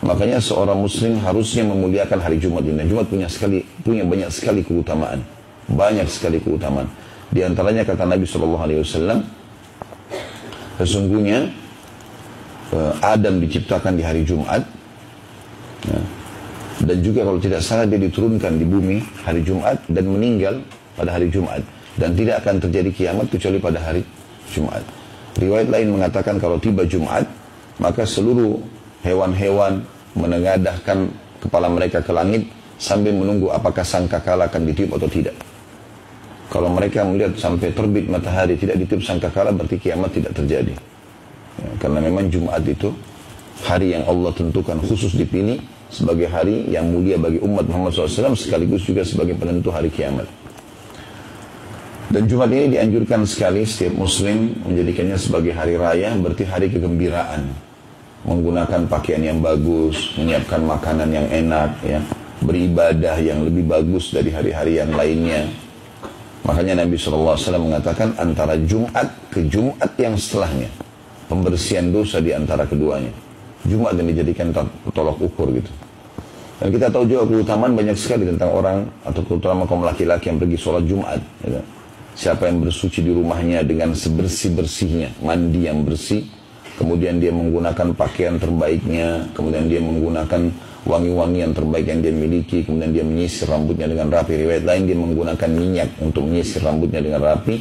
Makanya seorang muslim harusnya memuliakan hari Jumat ini. Jumat punya banyak sekali keutamaan. Banyak sekali keutamaan. Di antaranya kata Nabi SAW, sesungguhnya Adam diciptakan di hari Jumat. Ya. Dan juga kalau tidak salah dia diturunkan di bumi hari Jumat dan meninggal pada hari Jumat. Dan tidak akan terjadi kiamat kecuali pada hari Jumat. Riwayat lain mengatakan kalau tiba Jumat, maka seluruh hewan-hewan menengadahkan kepala mereka ke langit sambil menunggu apakah sangkakala akan ditiup atau tidak. Kalau mereka melihat sampai terbit matahari tidak ditiup sangkakala, berarti kiamat tidak terjadi. Ya, karena memang Jumat itu hari yang Allah tentukan khusus dipilih sebagai hari yang mulia bagi umat Muhammad SAW, sekaligus juga sebagai penentu hari kiamat. Dan Jumat ini dianjurkan sekali setiap muslim menjadikannya sebagai hari raya, berarti hari kegembiraan. Menggunakan pakaian yang bagus, menyiapkan makanan yang enak, ya, beribadah yang lebih bagus dari hari-hari yang lainnya. Makanya Nabi SAW mengatakan antara Jumat ke Jumat yang setelahnya, pembersihan dosa di antara keduanya. Jumat yang dijadikan tolak ukur gitu. Dan kita tahu juga keutamaan banyak sekali tentang orang, atau terutama kaum laki-laki yang pergi sholat Jumat. Gitu. Siapa yang bersuci di rumahnya dengan sebersih-bersihnya, mandi yang bersih, kemudian dia menggunakan pakaian terbaiknya, kemudian dia menggunakan wangi-wangi yang terbaik yang dia miliki, kemudian dia menyisir rambutnya dengan rapi. Riwayat lain dia menggunakan minyak untuk menyisir rambutnya dengan rapi.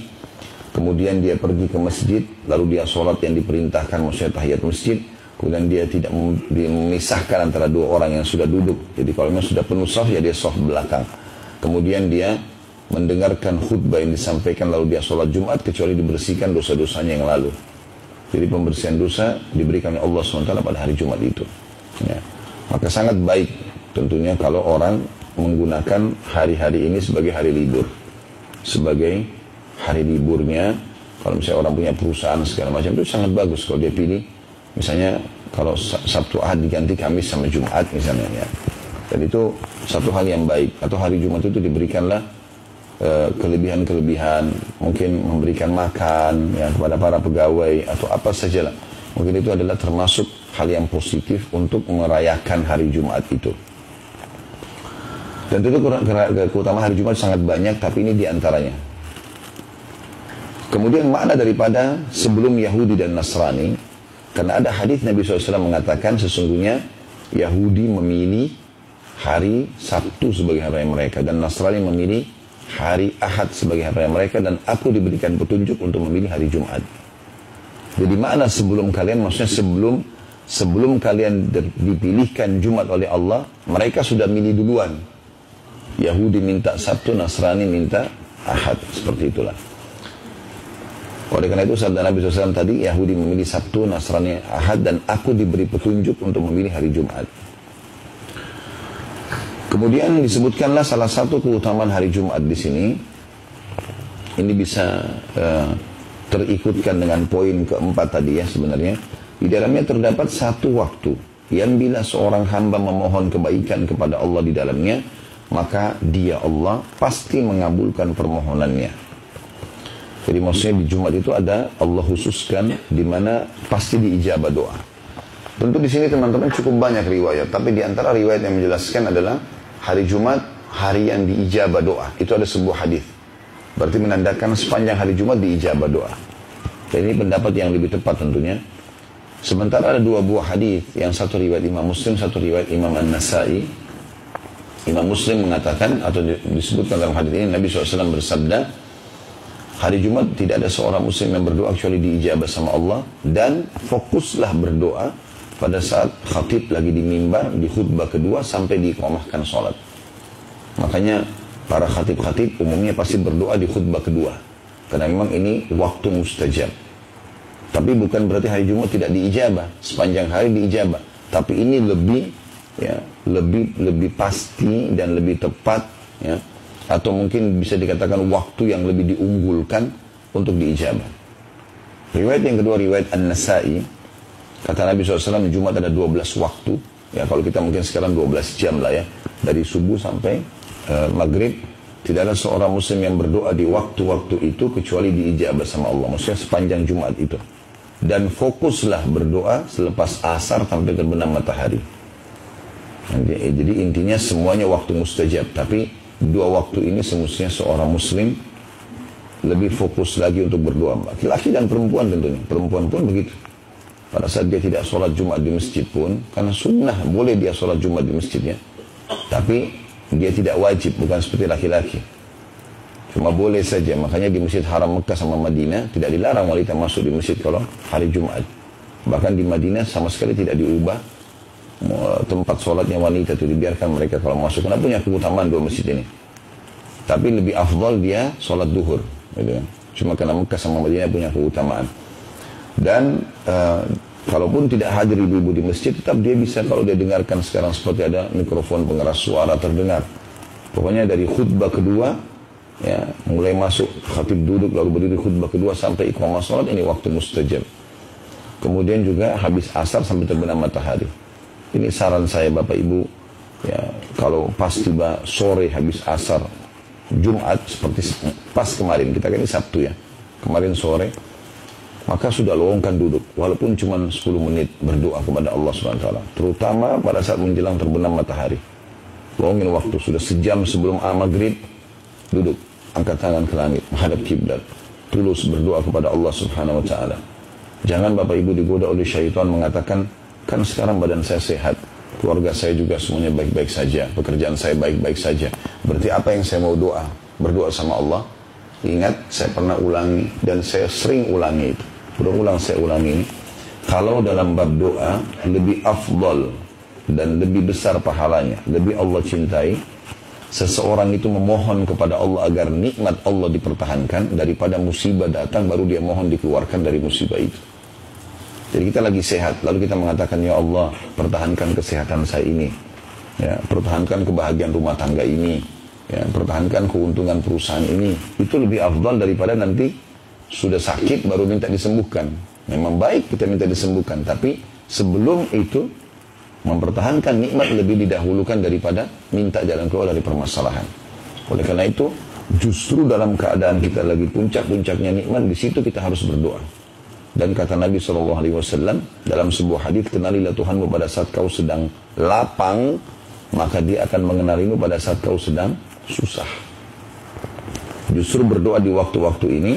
Kemudian dia pergi ke masjid, lalu dia sholat yang diperintahkan, maksudnya tahiyat masjid. Kemudian dia tidak memisahkan antara dua orang yang sudah duduk. Jadi kalau memang sudah penuh saf, ya dia saf belakang. Kemudian dia mendengarkan khutbah yang disampaikan, lalu dia sholat Jumat, kecuali dibersihkan dosa-dosanya yang lalu. Jadi pembersihan dosa diberikan oleh Allah SWT pada hari Jumat itu. Ya. Maka sangat baik tentunya kalau orang menggunakan hari-hari ini sebagai hari libur. Sebagai hari liburnya, kalau misalnya orang punya perusahaan segala macam, itu sangat bagus kalau dia pilih. Misalnya kalau Sabtu Ahad diganti Kamis sama Jumat misalnya, ya. Dan itu satu hal yang baik. Atau hari Jumat itu diberikanlah kelebihan-kelebihan, mungkin memberikan makan ya, kepada para pegawai atau apa sajalah. Mungkin itu adalah termasuk hal yang positif untuk merayakan hari Jumat itu. Dan tentu keutamaan hari Jumat sangat banyak, tapi ini diantaranya. Kemudian makna daripada sebelum Yahudi dan Nasrani, karena ada hadis Nabi SAW mengatakan sesungguhnya Yahudi memilih hari Sabtu sebagai hari mereka, dan Nasrani memilih hari Ahad sebagai hari mereka, dan aku diberikan petunjuk untuk memilih hari Jumat. Jadi makna sebelum kalian, maksudnya sebelum kalian dipilihkan Jumat oleh Allah, mereka sudah milih duluan. Yahudi minta Sabtu, Nasrani minta Ahad, seperti itulah. Oleh karena itu sabda Nabi SAW tadi, Yahudi memilih Sabtu, Nasrani Ahad, dan aku diberi petunjuk untuk memilih hari Jumat. Kemudian disebutkanlah salah satu keutamaan hari Jumat di sini. Ini bisa terikutkan dengan poin keempat tadi ya sebenarnya. Di dalamnya terdapat satu waktu yang bila seorang hamba memohon kebaikan kepada Allah di dalamnya, maka dia Allah pasti mengabulkan permohonannya. Jadi maksudnya di Jumat itu ada Allah khususkan di mana pasti diijabah doa. Tentu di sini teman-teman cukup banyak riwayat, tapi di antara riwayat yang menjelaskan adalah hari Jumat, hari yang diijabah doa. Itu ada sebuah hadis. Berarti menandakan sepanjang hari Jumat diijabah doa. Dan ini pendapat yang lebih tepat tentunya. Sementara ada dua buah hadis, yang satu riwayat Imam Muslim, satu riwayat Imam An-Nasai. Imam Muslim mengatakan, atau disebutkan dalam hadis ini, Nabi SAW bersabda, hari Jumat tidak ada seorang muslim yang berdoa kecuali diijabah sama Allah, dan fokuslah berdoa pada saat khatib lagi di mimbar, di khutbah kedua sampai diiqamahkan sholat. Makanya para khatib-khatib umumnya pasti berdoa di khutbah kedua, karena memang ini waktu mustajab. Tapi bukan berarti hari Jumat tidak diijabah, sepanjang hari diijabah. Tapi ini lebih pasti dan lebih tepat, ya, atau mungkin bisa dikatakan waktu yang lebih diunggulkan untuk diijabah. Riwayat yang kedua, riwayat An-Nasai, kata Nabi SAW Jumat ada 12 waktu. Ya, kalau kita mungkin sekarang 12 jam lah ya, dari subuh sampai maghrib. Tidak ada seorang muslim yang berdoa di waktu-waktu itu kecuali diijabah sama Allah. Maksudnya sepanjang Jumat itu. Dan fokuslah berdoa selepas asar sampai terbenam matahari. Jadi intinya semuanya waktu mustajab. Tapi dua waktu ini semestinya seorang muslim lebih fokus lagi untuk berdoa. Laki-laki dan perempuan tentunya. Perempuan pun begitu. Pada saat dia tidak sholat Jumat di masjid pun, karena sunnah boleh dia sholat Jumat di masjidnya. Tapi dia tidak wajib, bukan seperti laki-laki. Cuma boleh saja. Makanya di Masjid Haram Mekah sama Madinah tidak dilarang wanita masuk di masjid kalau hari Jumat. Bahkan di Madinah sama sekali tidak diubah tempat sholatnya wanita itu, dibiarkan mereka kalau masuk. Karena punya keutamaan dua masjid ini. Tapi lebih afdal dia sholat duhur. Gitu. Cuma karena Mekah sama Madinah punya keutamaan. Dan kalaupun tidak hadir ibu-ibu di masjid, tetap dia bisa, kalau dia dengarkan sekarang seperti ada mikrofon pengeras suara terdengar. Pokoknya dari khutbah kedua, ya, mulai masuk khatib duduk lalu berdiri khutbah kedua sampai iqamah sholat, ini waktu mustajab. Kemudian juga habis asar sampai terbenam matahari. Ini saran saya Bapak Ibu, ya, kalau pas tiba sore habis asar Jumat seperti pas kemarin, kita kan ini Sabtu ya, kemarin sore, maka sudah luangkan duduk walaupun cuma 10 menit berdoa kepada Allah SWT, terutama pada saat menjelang terbenam matahari. Luangin waktu, sudah sejam sebelum maghrib duduk, angkat tangan ke langit menghadap kiblat, tulus berdoa kepada Allah Subhanahu wa taala. Jangan Bapak Ibu digoda oleh syaitan mengatakan, kan sekarang badan saya sehat, keluarga saya juga semuanya baik-baik saja, pekerjaan saya baik-baik saja, berarti apa yang saya mau berdoa sama Allah? Ingat, saya pernah ulangi dan saya sering ulangi itu, berulang saya ulangi ini. Kalau dalam bab doa lebih afdal dan lebih besar pahalanya, lebih Allah cintai seseorang itu memohon kepada Allah agar nikmat Allah dipertahankan daripada musibah datang baru dia mohon dikeluarkan dari musibah itu. Jadi kita lagi sehat, lalu kita mengatakan, ya Allah, pertahankan kesehatan saya ini, ya, pertahankan kebahagiaan rumah tangga ini, ya, pertahankan keuntungan perusahaan ini. Itu lebih afdal daripada nanti sudah sakit baru minta disembuhkan. Memang baik kita minta disembuhkan, tapi sebelum itu mempertahankan nikmat lebih didahulukan daripada minta jalan keluar dari permasalahan. Oleh karena itu, justru dalam keadaan kita lagi puncak-puncaknya nikmat, di situ kita harus berdoa. Dan kata Nabi SAW dalam sebuah hadis, kenalilah Tuhanmu pada saat kau sedang lapang, maka dia akan mengenalimu pada saat kau sedang susah. Justru berdoa di waktu-waktu ini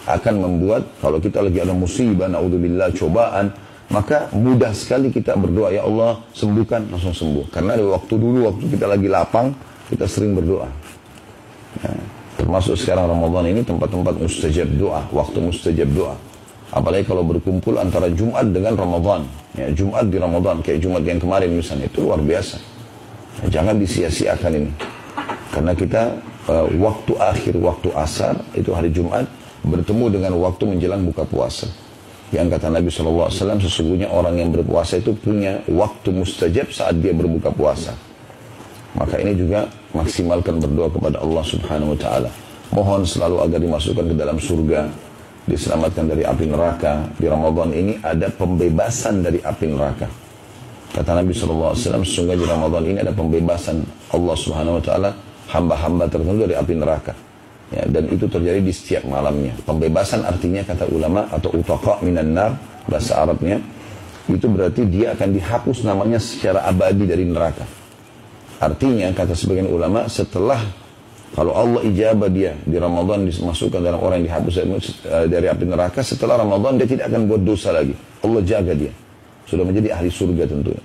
akan membuat, kalau kita lagi ada musibah, na'udzubillah, cobaan, maka mudah sekali kita berdoa, ya Allah sembuhkan, langsung sembuh. Karena di waktu dulu, waktu kita lagi lapang, kita sering berdoa. Ya, termasuk sekarang Ramadan ini tempat-tempat mustajab doa, waktu mustajab doa. Apalagi kalau berkumpul antara Jumat dengan Ramadan, ya, Jumat di Ramadan, kayak Jumat yang kemarin misalnya, itu luar biasa. Ya, jangan disia-siakan ini. Karena kita waktu akhir, waktu asar, itu hari Jumat, bertemu dengan waktu menjelang buka puasa. Yang kata Nabi SAW, sesungguhnya orang yang berpuasa itu punya waktu mustajab saat dia berbuka puasa. Maka ini juga maksimalkan berdoa kepada Allah Subhanahu wa taala. Mohon selalu agar dimasukkan ke dalam surga, diselamatkan dari api neraka. Di Ramadan ini ada pembebasan dari api neraka. Kata Nabi SAW, sesungguhnya di Ramadan ini ada pembebasan Allah Subhanahu wa taala hamba-hamba tertentu dari api neraka. Ya, dan itu terjadi di setiap malamnya. Pembebasan artinya, kata ulama, atau utaqa minan nar, bahasa Arabnya, itu berarti dia akan dihapus namanya secara abadi dari neraka. Artinya, kata sebagian ulama, setelah, kalau Allah ijabah dia di Ramadan dimasukkan dalam orang yang dihapus dari api neraka, setelah Ramadan dia tidak akan buat dosa lagi. Allah jaga dia. Sudah menjadi ahli surga tentunya.